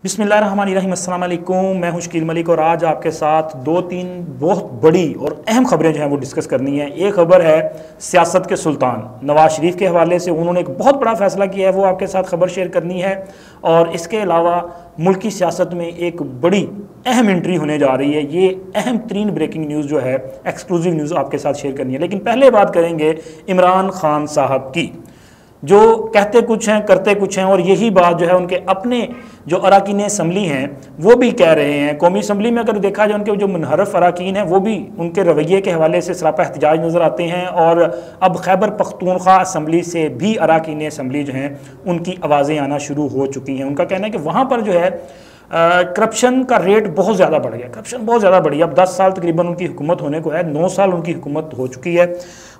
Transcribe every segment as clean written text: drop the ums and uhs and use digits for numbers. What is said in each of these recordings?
बिस्मिल्लाहिर्रहमानिर्रहीम, अस्सलाम वालेकुम। मैं हूं शकील मलिक और आज आपके साथ दो तीन बहुत बड़ी और अहम खबरें जो हैं वो डिस्कस करनी है। एक खबर है सियासत के सुल्तान नवाज शरीफ के हवाले से, उन्होंने एक बहुत बड़ा फैसला किया है, वो आपके साथ खबर शेयर करनी है। और इसके अलावा मुल्क की सियासत में एक बड़ी अहम एंट्री होने जा रही है। ये अहम तरीन ब्रेकिंग न्यूज़ जो है, एक्सक्लूसिव न्यूज़ आपके साथ शेयर करनी है। लेकिन पहले बात करेंगे इमरान खान साहब की, जो कहते कुछ हैं करते कुछ हैं। और यही बात जो है उनके अपने जो अरकान असम्बली हैं वो भी कह रहे हैं। कौमी असम्बली में अगर देखा जाए उनके जो मुनहरफ अरकान हैं वो भी उनके रवैये के हवाले से सरापा एहतजाज नज़र आते हैं। और अब खैबर पख्तूनख्वा असम्बली से भी अरकान असम्बली जो हैं उनकी आवाज़ें आना शुरू हो चुकी हैं। उनका कहना है कि वहाँ पर जो है करप्शन का रेट बहुत ज़्यादा बढ़ गया, करप्शन बहुत ज़्यादा बढ़ी। अब 10 साल तकरीबन उनकी हुकूमत होने को है, 9 साल उनकी हुकूमत हो चुकी है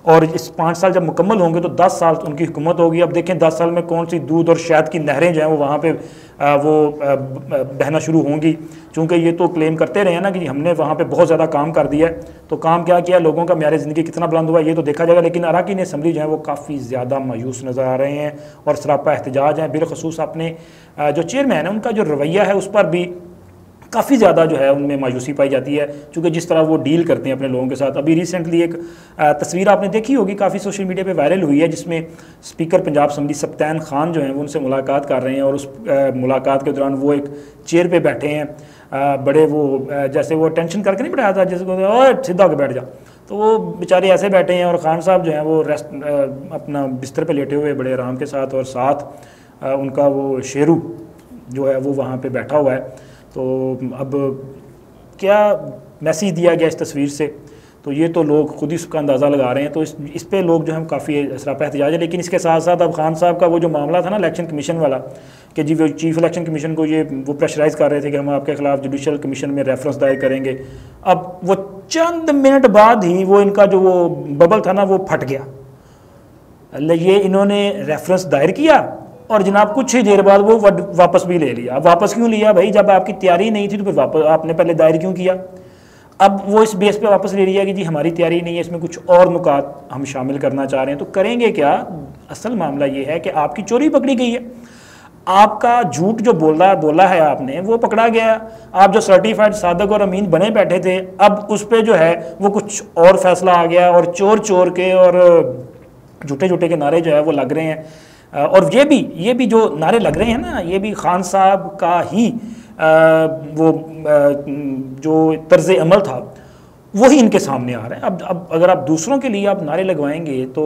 और इस 5 साल जब मुकम्मल होंगे तो 10 साल उनकी हुकूमत होगी। अब देखें 10 साल में कौन सी दूध और शहद की नहरें जो हैं वो वहाँ पे बहना शुरू होंगी। चूँकि ये तो क्लेम करते रहे हैं ना कि हमने वहाँ पे बहुत ज़्यादा काम कर दिया है, तो काम क्या किया, लोगों का म्यार ज़िंदगी कितना बुलंद हुआ ये तो देखा जाएगा। लेकिन अरकान असम्बली जो है वो काफ़ी ज़्यादा मायूस नज़र आ रहे हैं और सरापा एहतजाज हैं। बिलखसूस अपने जो चेयरमैन है उनका जो रवैया है उस पर भी काफ़ी ज़्यादा जो है उनमें मायूसी पाई जाती है, क्योंकि जिस तरह वो डील करते हैं अपने लोगों के साथ। अभी रिसेंटली एक तस्वीर आपने देखी होगी, काफ़ी सोशल मीडिया पे वायरल हुई है, जिसमें स्पीकर पंजाब असम्बली सप्तान खान जो हैं वो उनसे मुलाकात कर रहे हैं। और उस मुलाकात के दौरान वो एक चेयर पे बैठे हैं, बड़े वो जैसे वो टेंशन करके नहीं बैठाया था, जैसे सीधा होकर बैठ जा, तो वो बेचारे ऐसे बैठे हैं। और खान साहब जो हैं वो रेस्ट अपना बिस्तर पर लेटे हुए बड़े आराम के साथ, और साथ उनका वो शेरू जो है वो वहाँ पर बैठा हुआ है। तो अब क्या मैसेज दिया गया इस तस्वीर से, तो ये तो लोग खुद ही उसका अंदाज़ा लगा रहे हैं। तो इस पे लोग जो है काफ़ी सरापा एहतजाज है। लेकिन इसके साथ साथ अब खान साहब का वो जो मामला था ना इलेक्शन कमीशन वाला, कि जी वो चीफ इलेक्शन कमीशन को वो प्रेशराइज़ कर रहे थे कि हम आपके खिलाफ जुडिशल कमीशन में रेफरेंस दायर करेंगे। अब वो चंद मिनट बाद ही वो इनका जो वो बबल था ना वो फट गया। ये इन्होंने रेफरेंस दायर किया और जनाब कुछ ही देर बाद वो वापस भी ले लिया। अब वापस क्यों लिया भाई, जब आपकी तैयारी नहीं थी तो फिर वापस आपने पहले दायर क्यों किया। अब वो इस बेस पे वापस ले लिया कि जी हमारी तैयारी नहीं है, इसमें कुछ और नुकात हम शामिल करना चाह रहे हैं। तो करेंगे क्या, असल मामला ये है कि आपकी चोरी पकड़ी गई है, आपका झूठ जो बोला है आपने वो पकड़ा गया। आप जो सर्टिफाइड सादक और अमीन बने बैठे थे, अब उस पर जो है वो कुछ और फैसला आ गया और चोर के और झूठे के नारे जो है वो लग रहे हैं। और ये भी जो नारे लग रहे हैं ना, ये भी खान साहब का ही वो जो तर्ज अमल था वही इनके सामने आ रहा है। अब अगर आप दूसरों के लिए आप नारे लगवाएंगे तो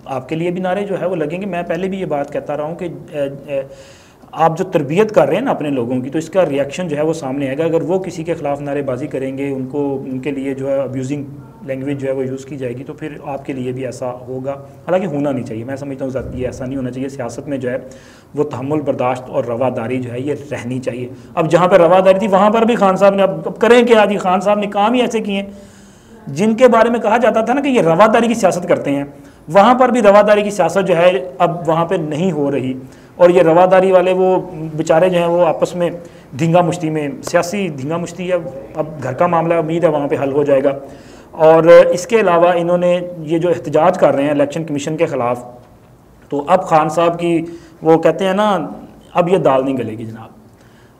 आपके लिए भी नारे जो है वो लगेंगे। मैं पहले भी ये बात कहता रहा हूँ कि आप जो तरबियत कर रहे हैं ना अपने लोगों की, तो इसका रिएक्शन जो है वो सामने आएगा। अगर वो किसी के ख़िलाफ़ नारेबाजी करेंगे, उनके लिए जो है अब्यूजिंग लैंग्वेज जो है वो यूज़ की जाएगी, तो फिर आपके लिए भी ऐसा होगा। हालांकि होना नहीं चाहिए, मैं समझता हूँ ये ऐसा नहीं होना चाहिए। सियासत में जो है वो तहम्मुल, बर्दाश्त और रवादारी जो है ये रहनी चाहिए। अब जहाँ पर रवादारी थी वहाँ पर भी खान साहब ने अब करें क्या जी, खान साहब ने काम ही ऐसे किए जिनके बारे में कहा जाता था ना कि ये रवादारी की सियासत करते हैं, वहाँ पर भी रवादारी की सियासत जो है अब वहाँ पर नहीं हो रही। और ये रवादारी वाले वो बेचारे जो हैं वो आपस में धींगा मुश्ती में, सियासी धींगा मुश्ती है। अब घर का मामला उम्मीद है वहाँ पे हल हो जाएगा। और इसके अलावा इन्होंने ये जो एहतजाज कर रहे हैं इलेक्शन कमीशन के ख़िलाफ़, तो अब खान साहब की वो कहते हैं ना, अब ये दाल नहीं गलेगी जनाब।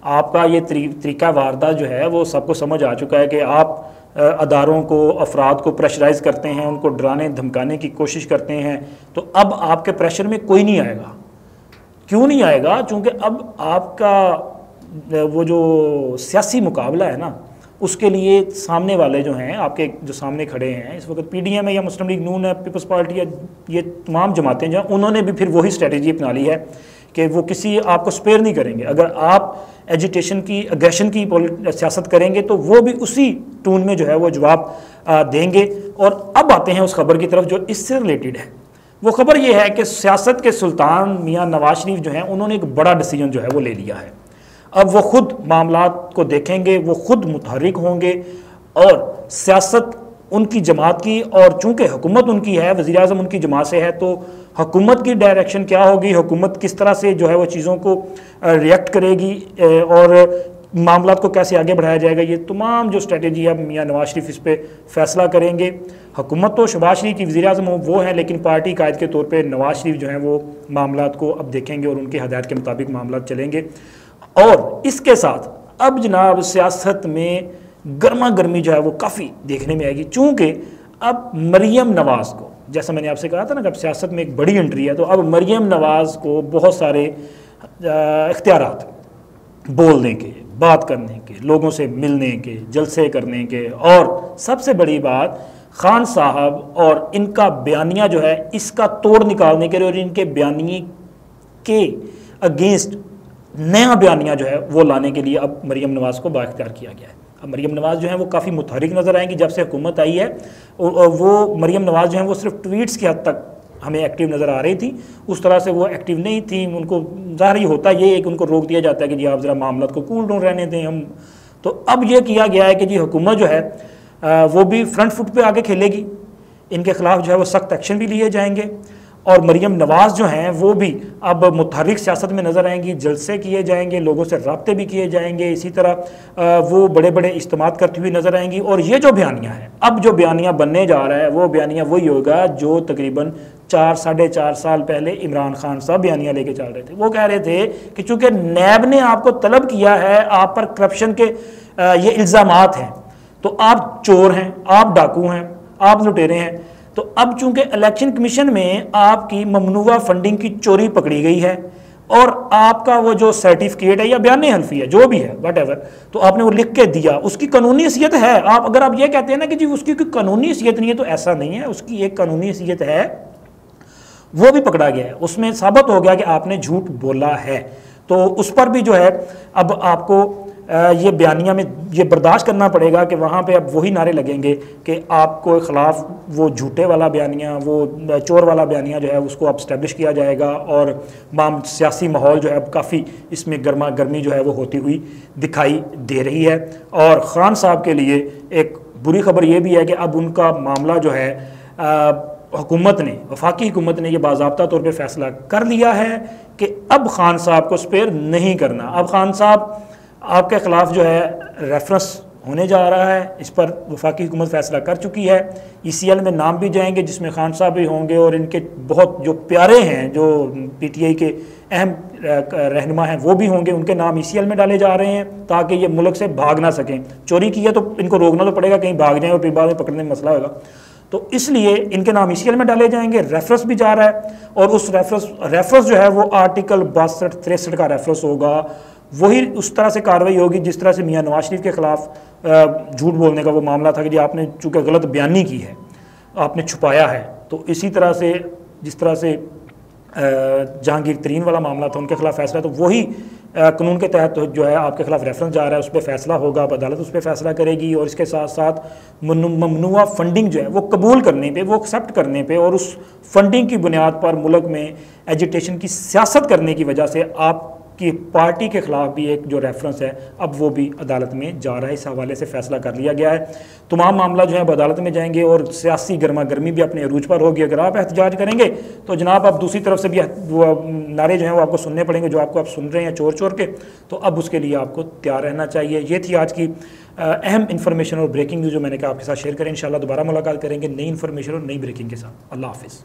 आपका ये तरीका वारदात जो है वो सबको समझ आ चुका है कि आप अदारों को, अफराद को प्रेशराइज़ करते हैं, उनको डराने धमकाने की कोशिश करते हैं। तो अब आपके प्रेशर में कोई नहीं आएगा। क्यों नहीं आएगा? चूँकि अब आपका वो जो सियासी मुकाबला है ना, उसके लिए सामने वाले जो हैं आपके जो सामने खड़े हैं इस वक्त, पीडीएम है या मुस्लिम लीग नून है, पीपल्स पार्टी है, ये तमाम जमातें जो हैं उन्होंने भी फिर वही स्ट्रेटजी अपना ली है कि वो किसी आपको स्पेयर नहीं करेंगे। अगर आप एजिटेशन की, अग्रेशन की सियासत करेंगे तो वो भी उसी टून में जो है वो जवाब देंगे। और अब आते हैं उस खबर की तरफ जो इससे रिलेटेड है। वो खबर ये है कि सियासत के सुल्तान मियाँ नवाज शरीफ जो हैं उन्होंने एक बड़ा डिसीजन जो है वो ले लिया है। अब वो खुद मामलात को देखेंगे, वो खुद मुतहर्रिक होंगे और सियासत उनकी जमात की, और चूँकि हुकूमत उनकी है, वज़ीर-ए-आज़म उनकी जमात से है, तो हुकूमत की डायरेक्शन क्या होगी, हुकूमत किस तरह से जो है वो चीज़ों को रिएक्ट करेगी और मामलात को कैसे आगे बढ़ाया जाएगा, ये तमाम जो स्ट्रेटजी है मियाँ नवाज शरीफ इस पर फैसला करेंगे। हुकूमत तो शहबाज शरीफ की वज़ीर-ए-आज़म वो है, लेकिन पार्टी कायद के तौर पे नवाज शरीफ जो हैं वो मामलात को अब देखेंगे और उनके हदायत के मुताबिक मामलात चलेंगे। और इसके साथ अब जनाब सियासत में गर्मा गर्मी जो है वो काफ़ी देखने में आएगी, चूँकि अब मरियम नवाज़ को, जैसा मैंने आपसे कहा था ना कि अब सियासत में एक बड़ी एंट्री है, तो अब मरियम नवाज़ को बहुत सारे इख्तियारात बोलने के, बात करने के, लोगों से मिलने के, जलसे करने के, और सबसे बड़ी बात खान साहब और इनका बयानिया जो है इसका तोड़ निकालने के लिए और इनके बयानिए के अगेंस्ट नया बयानिया जो है वो लाने के लिए अब मरियम नवाज़ को बाख्तियार किया गया है। अब मरियम नवाज़ जो है वो काफ़ी मुतहरिक नज़र आएंगी जब से हुकूमत आई है। वो मरियम नवाज़ जो है वो सिर्फ ट्वीट्स की हद तक हमें एक्टिव नज़र आ रही थी, उस तरह से वो एक्टिव नहीं थी। उनको ज़ाहिर ही होता ये है कि उनको रोक दिया जाता है कि जी आप ज़रा मामला को कूल डाउन रहने दें हम। तो अब ये किया गया है कि जी हुकूमत जो है वो भी फ्रंट फुट पे आगे खेलेगी, इनके खिलाफ जो है वो सख्त एक्शन भी लिए जाएंगे, और मरियम नवाज़ जो हैं वो भी अब मुतहरिक सियासत में नज़र आएंगी, जलसे किए जाएंगे, लोगों से रब्ते भी किए जाएंगे, इसी तरह वो बड़े बड़े इज्तिमात करती हुई नज़र आएंगी। और ये जो बयानिया है, अब जो बयानिया बनने जा रहा है वो बयानिया वही होगा जो तकरीबन 4-4.5 साल पहले इमरान खान साहब बयानिया लेके चल रहे थे। वो कह रहे थे कि चूँकि नैब ने आपको तलब किया है, आप पर करप्शन के ये इल्ज़ामात हैं, तो आप चोर हैं, आप डाकू हैं, आप लुटेरे हैं। तो अब चूंकि इलेक्शन कमीशन में आपकी ममनुआ फंडिंग की चोरी पकड़ी गई है और आपका वो जो सर्टिफिकेट है या बयान हल्फी है जो भी है वट तो आपने वो लिख के दिया, उसकी कानूनी हैसियत है। आप अगर आप ये कहते हैं ना कि जी उसकी कोई कानूनी हैसियत नहीं है, तो ऐसा नहीं है, उसकी एक कानूनी हैसियत है, वो भी पकड़ा गया है, उसमें साबित हो गया कि आपने झूठ बोला है। तो उस पर भी जो है अब आपको ये बयानिया में ये बर्दाश्त करना पड़ेगा कि वहाँ पे अब वही नारे लगेंगे कि आपको खिलाफ वो झूठे वाला बयानिया, वो चोर वाला बयानिया जो है उसको अब स्टैब्लिश किया जाएगा। और सियासी माहौल जो है अब काफ़ी इसमें गर्मा गर्मी जो है वो होती हुई दिखाई दे रही है। और ख़ान साहब के लिए एक बुरी खबर ये भी है कि अब उनका मामला जो है हुकूमत ने, वफाकी हुकूमत ने यह बाज़ाब्ता तौर पर फैसला कर लिया है कि अब ख़ान साहब को स्पेयर नहीं करना। अब ख़ान साहब आपके ख़िलाफ़ जो है रेफरेंस होने जा रहा है, इस पर वफाकी हुकूमत फ़ैसला कर चुकी है। ECL में नाम भी जाएंगे जिसमें खान साहब भी होंगे और इनके बहुत जो प्यारे हैं, जो PTI के अहम रहनुमा हैं, वो भी होंगे, उनके नाम ECL में डाले जा रहे हैं ताकि ये मुल्क से भाग ना सकें। चोरी की है तो इनको रोकना तो पड़ेगा, कहीं भाग जाएँ और फिर बाद में पकड़ने में मसला होगा, तो इसलिए इनके नाम ECL में डाले जाएंगे। रेफरेंस भी जा रहा है और उस रेफरेंस जो है वो आर्टिकल 62-63 का रेफरेंस होगा। वही उस तरह से कार्रवाई होगी जिस तरह से मियां नवाज शरीफ के ख़िलाफ़ झूठ बोलने का वो मामला था कि जी आपने चूँकि गलत बयानी की है, आपने छुपाया है, तो इसी तरह से जिस तरह से जहांगीर तरीन वाला मामला था उनके खिलाफ फैसला, तो वही कानून के तहत जो है आपके खिलाफ रेफरेंस जा रहा है, उस पर फैसला होगा, अब अदालत उस पर फैसला करेगी। और इसके साथ साथ ममनुआ फंडिंग जो है वो कबूल करने पे, वो एक्सेप्ट करने पे और उस फंडिंग की बुनियाद पर मुल्क में एजिटेशन की सियासत करने की वजह से आपकी पार्टी के खिलाफ भी एक जो रेफरेंस है अब वो भी अदालत में जा रहा है। इस हवाले से फैसला कर लिया गया है। तमाम मामला जो है अब अदालत में जाएंगे और सियासी गर्मा गर्मी भी अपने अरूज पर होगी। अगर आप एहतजाज करेंगे तो जनाब आप दूसरी तरफ से भी वो नारे जो हैं वो आपको सुनने पड़ेंगे, जो आपको आप सुन रहे हैं चोर चोर के, तो अब उसके लिए आपको तैयार रहना चाहिए। ये थी आज की अहम इन्फॉर्मेशन और ब्रेकिंग न्यूज़ जो मैंने कहा आपके साथ शेयर करें। इंशाल्लाह दोबारा मुलाकात करेंगे नई इन्फॉर्मेशन और नई ब्रेकिंग के साथ। अल्लाह हाफिज़।